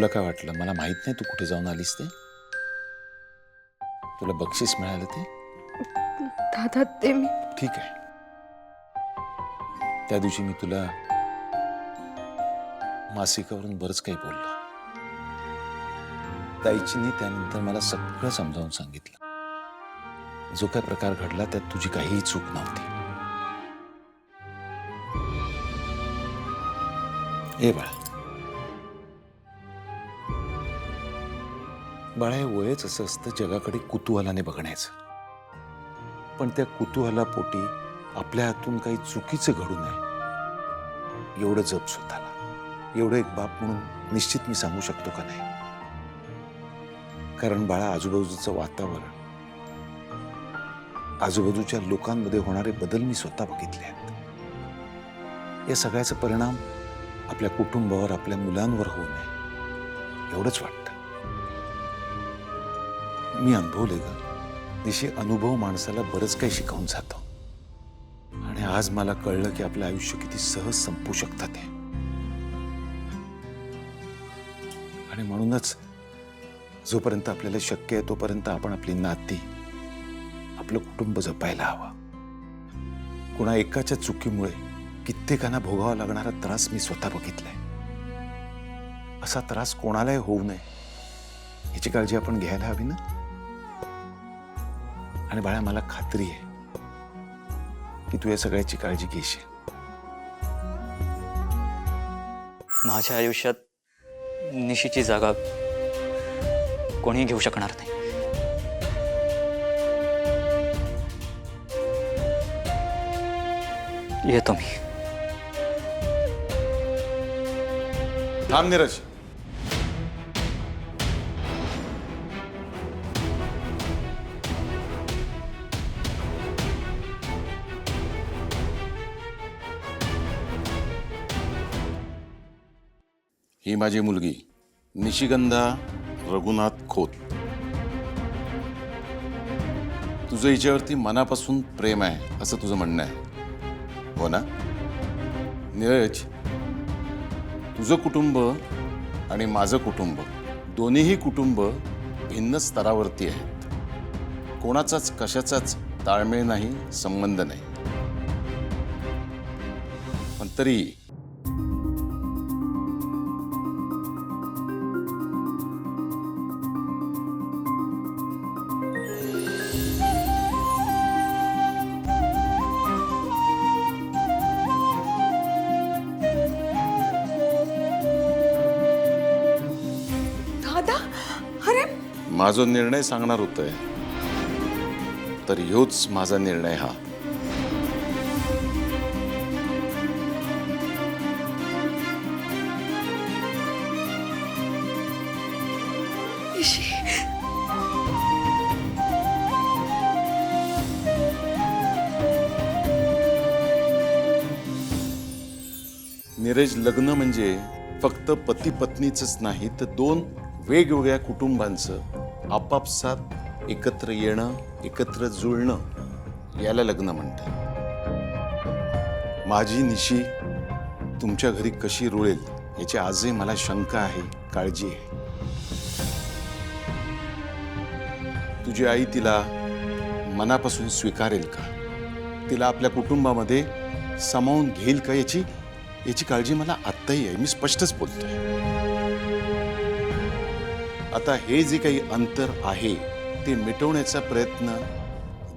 तुला काय वाटलं मला माहित नाही तू कुठे जाऊन आलीस ते? तुला बक्षीस मिळालं ते? दादा ते मी ठीक आहे. त्या दिवशी मी तुला मासिकावरून बरंच काही बोललो. ताईचीने त्यानंतर मला सगळं समजावून सांगितलं. जो काय प्रकार घडला त्यात तुझी काहीही चूक नव्हती. ए बाळा, बाळा हे वयच असं असतं जगाकडे कुतूहलाने बघण्याचं. पण त्या कुतूहलापोटी आपल्या हातून काही चुकीचं घडू नये एवढं जप स्वतःला. एवढं एक बाप म्हणून निश्चित मी सांगू शकतो का नाही? कारण बाळा आजूबाजूचं वातावरण, आजूबाजूच्या लोकांमध्ये होणारे बदल मी स्वतः बघितले आहेत. या सगळ्याचा परिणाम आपल्या कुटुंबावर, आपल्या मुलांवर होऊ नये एवढंच वाटतं. मी अनुभवले ग. निशी अनुभव माणसाला बरंच काही शिकवून जातो. आणि आज मला कळलं की आपलं आयुष्य किती सहज संपू शकतात हे. आणि म्हणूनच जोपर्यंत आपल्याला शक्य आहे तोपर्यंत आपण आपली नाती, आपलं कुटुंब जपायला हवं. कुणा एकाच्या चुकीमुळे कित्येकांना भोगावा लागणारा त्रास मी स्वतः बघितलाय. असा त्रास कोणालाही होऊ नये याची काळजी आपण घ्यायला हवी ना. आणि बाळा मला खात्री आहे की तू या सगळ्याची काळजी घेशील. माझ्या आयुष्यात निशीची जागा कोणी घेऊ शकणार नाही. येतो मी. थांब नीरज. ही माझी मुलगी निशिगंधा रघुनाथ खोत. तुझं हिच्यावरती मनापासून प्रेम आहे असं तुझं म्हणणं आहे, हो ना? नीरज, तुझं कुटुंब आणि माझं कुटुंब दोन्हीही कुटुंब भिन्न स्तरावरती आहेत. कोणाचाच कशाचाच ताळमेळ नाही, संबंध नाही. पण तरी दादा अरे माझा निर्णय सांगणार होतोय तर ह्योच माझा निर्णय हा. निशी नीरज, लग्न म्हणजे फक्त पती पत्नीचंच नाही तर दोन वेगवेगळ्या कुटुंबांचं आपापसात एकत्र येणं, एकत्र जुळणं याला लग्न म्हणतात. माझी निशी तुमच्या घरी कशी रुळेल याची आजही मला शंका आहे, काळजी आहे. तुझी आई तिला मनापासून स्वीकारेल का? तिला आपल्या कुटुंबामध्ये सामावून घेईल का याची काळजी मला आत्ताही आहे. मी स्पष्टच बोलतोय. आता हे जे काही अंतर आहे ते मिटवण्याचा प्रयत्न,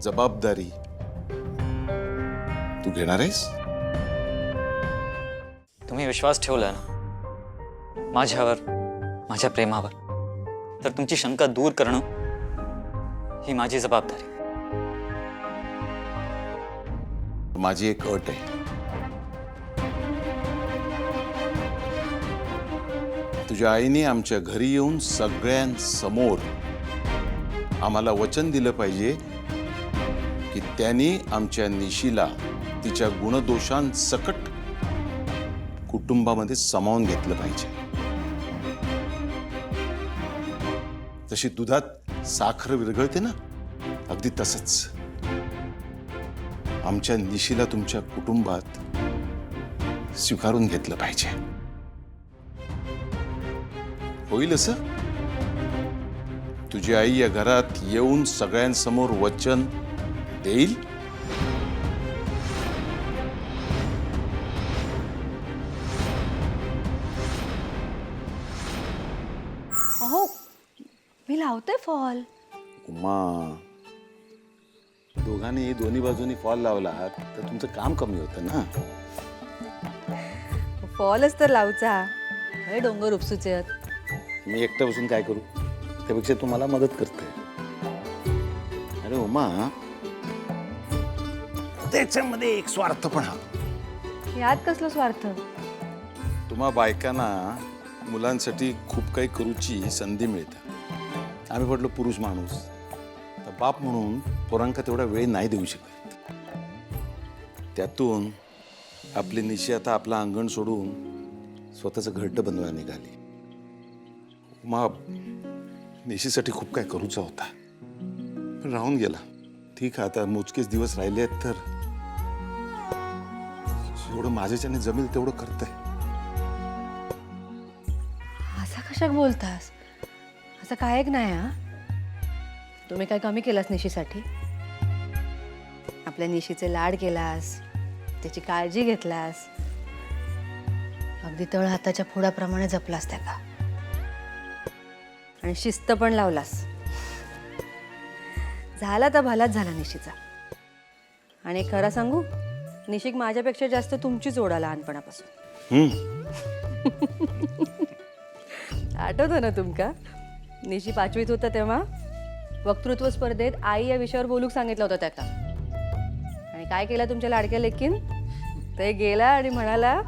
जबाबदारी तू घेणार आहेस? तुम्ही विश्वास ठेवला ना माझ्यावर, माझ्या प्रेमावर, तर तुमची शंका दूर करणं ही माझी जबाबदारी. माझी एक अट आहे. तुझ्या आईने आमच्या घरी येऊन सगळ्यांसमोर आम्हाला वचन दिलं पाहिजे की त्यांनी आमच्या निशीला तिच्या गुणदोषांसकट कुटुंबामध्ये सामावून घेतलं पाहिजे. जशी दुधात साखर विरघळते ना, अगदी तसंच आमच्या निशीला तुमच्या कुटुंबात स्वीकारून घेतलं पाहिजे. होईल असं? तुझी आई या घरात येऊन सगळ्यांसमोर वचन देईल? अहो मी लावते फॉल. उमा, दोघांनी दोन्ही बाजूनी फॉल लावला तर तुमचं काम कमी होतं ना. फॉलच तर लावचा. अरे डोंगर उपसूचे आहेत. मी एकटा बसून काय करू? त्यापेक्षा तू मला मदत करते. अरे उमा, त्याच्यामध्ये एक स्वार्थपणा. यात कसलं स्वार्थ? तुम्हा बायकांना मुलांसाठी खूप काही करूची संधी मिळते. आम्ही म्हटलं पुरुष माणूस तर बाप म्हणून पोरांका तेवढा वेळ नाही देऊ शकत. त्यातून आपली निशी आता आपलं अंगण सोडून स्वतःचं घरटं बनवायला निघाली. उमा, निशीसाठी खूप काय करूचा होता पण राहून गेला. ठीक आहे, आता मोजकेच दिवस राहिले आहेत तर जेवढं माझ्याच्याने जमेल तेवढं करतंय. असं कशाक बोलतास? असं काय एक नाही हा. तुम्ही काय कमी केलास निशीसाठी? आपल्या निशीचे लाड केलास, त्याची काळजी घेतलास, अगदी तळ हाताच्या फोडाप्रमाणे जपलास त्याला आणि शिस्त पण लावलास. झाला तर भलाच झाला निशीचा. आणि खरं सांगू, निशिक माझ्यापेक्षा जास्त तुमचीच ओढा लहानपणापासून. आठवतं ना तुमका? निशी 5वीत होता तेव्हा वक्तृत्व स्पर्धेत आई या विषयावर बोलूक सांगितलं होतं त्याका. आणि काय केलं तुमच्या लाडक्या लेकीन? ते गेला आणि म्हणाला,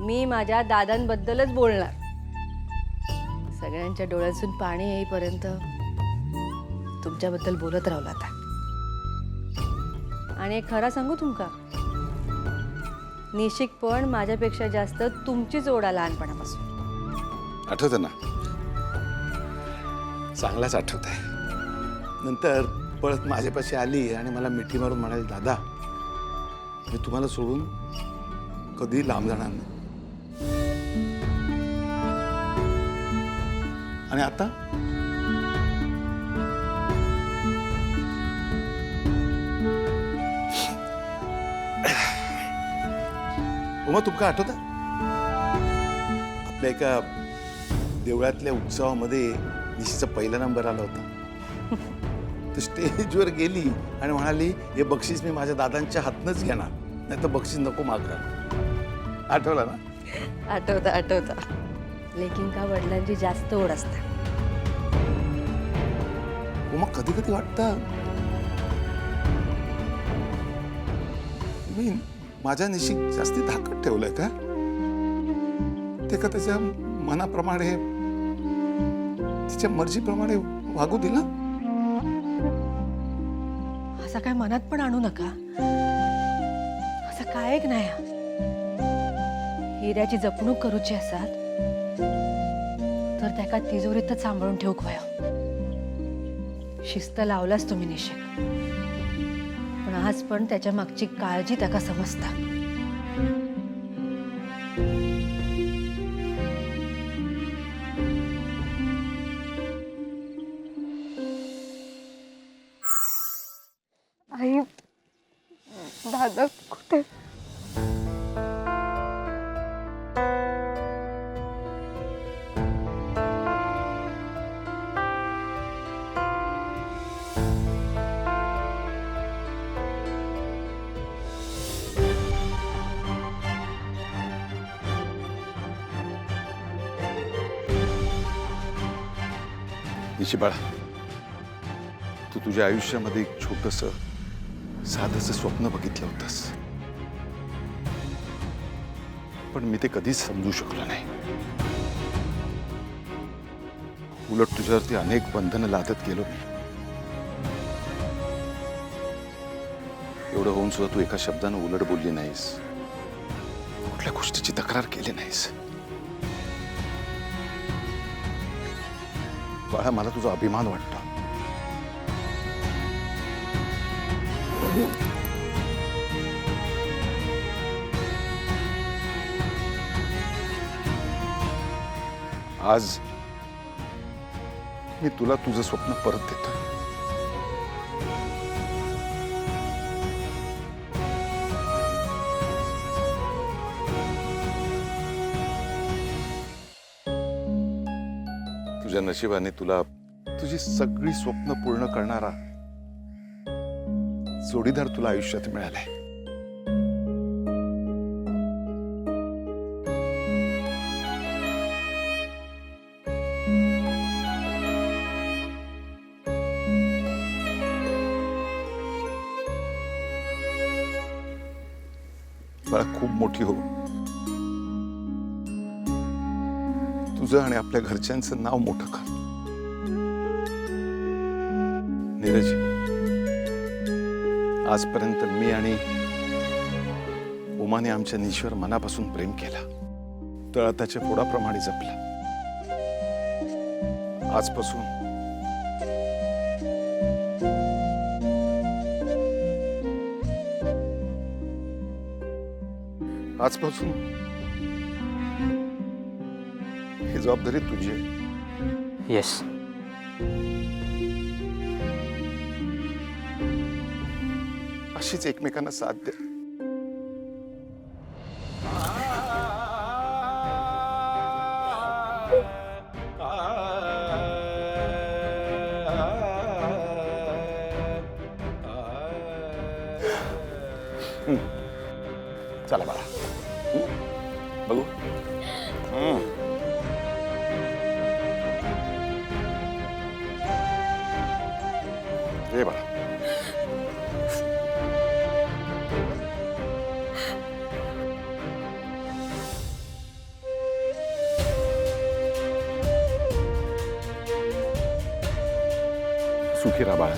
मी माझ्या दादांबद्दलच बोलणार. सगळ्यांच्या डोळ्यातून पाणी येईपर्यंत तुमच्याबद्दल बोलत राहिला आता. आणि एक खरा सांगू तुमका, निशिक पण माझ्यापेक्षा जास्त तुमचीच ओढा लहानपणापासून. आठवतं ना? चांगलाच आठवत आहे. नंतर पळत माझ्यापाशी आली आणि मला मिठी मारून म्हणाली, दादा मी तुम्हाला सोडून कधी लांब जाणार नाही. आणि आता उमा, तुमका आठवतं आपल्या एका देवळातल्या उत्सवामध्ये निशीचा पहिला नंबर आला होता. तर स्टेजवर गेली आणि म्हणाली, हे बक्षीस मी माझ्या दादांच्या हातनंच घेणार, नाही तर बक्षीस नको मागणार. आठवला ना? आठवता आठवता. लेकिन का वडिलांची जास्त ओढ असते. मग कधी कधी वाटतं मी माझ्या निशिक जास्ती धाकट ठेवलंय का? ते का त्याच्या मनाप्रमाणे तिच्या मर्जीप्रमाणे वागू दिला? असं काय मनात पण आणू नका. असं काय एक नाही. हिऱ्याची जपणूक करूची असतात तर त्याका तिजोरीतच सांभाळून ठेवू वया. शिस्त लावलाच तुम्ही निशिक, पण आज पण त्याच्या मागची काळजी त्याका समजता. आई, दादा कुठे? निशी बाळा, तू तुझ्या आयुष्यामध्ये एक छोटंसं साधंसं स्वप्न बघितलं होतंस, पण मी ते कधीच समजू शकलो नाही. उलट तुझ्यावरती अनेक बंधनं लादत गेलो मी. एवढं होऊन सुद्धा तू एका शब्दानं उलट बोलली नाहीस, कुठल्या गोष्टीची तक्रार केली नाहीस. बाळा, मला तुझा अभिमान वाटतो. आज मी तुला तुझं स्वप्न परत देतो. तुझ्या नशिबाने तुला तुझी सगळी स्वप्न पूर्ण करणारा जोडीदार तुला आयुष्यात मिळालाय. मला खूप मोठी हो, तुझं आणि आपल्या घरच्यांचं नाव मोठं कर. नीरज, आजपर्यंत मी आणि उमाने आमच्या निशीवर मनापासून प्रेम केला, तळाताच्या फोडाप्रमाणे जपला. आजपासून आजपासून ही जबाबदारी तुझी आहे. येस. अशीच एकमेकांना साथ द्या. चला बाळा, बघू. ये बाळा. सुखी राहा बाळा.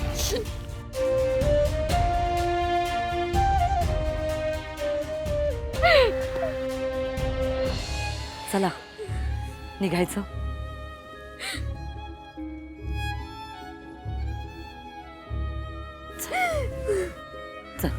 चला निघायचं. चल.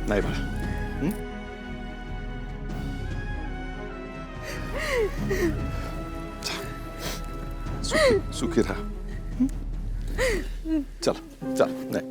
नाही बाळा. सुखी राहा. चला चल. नाही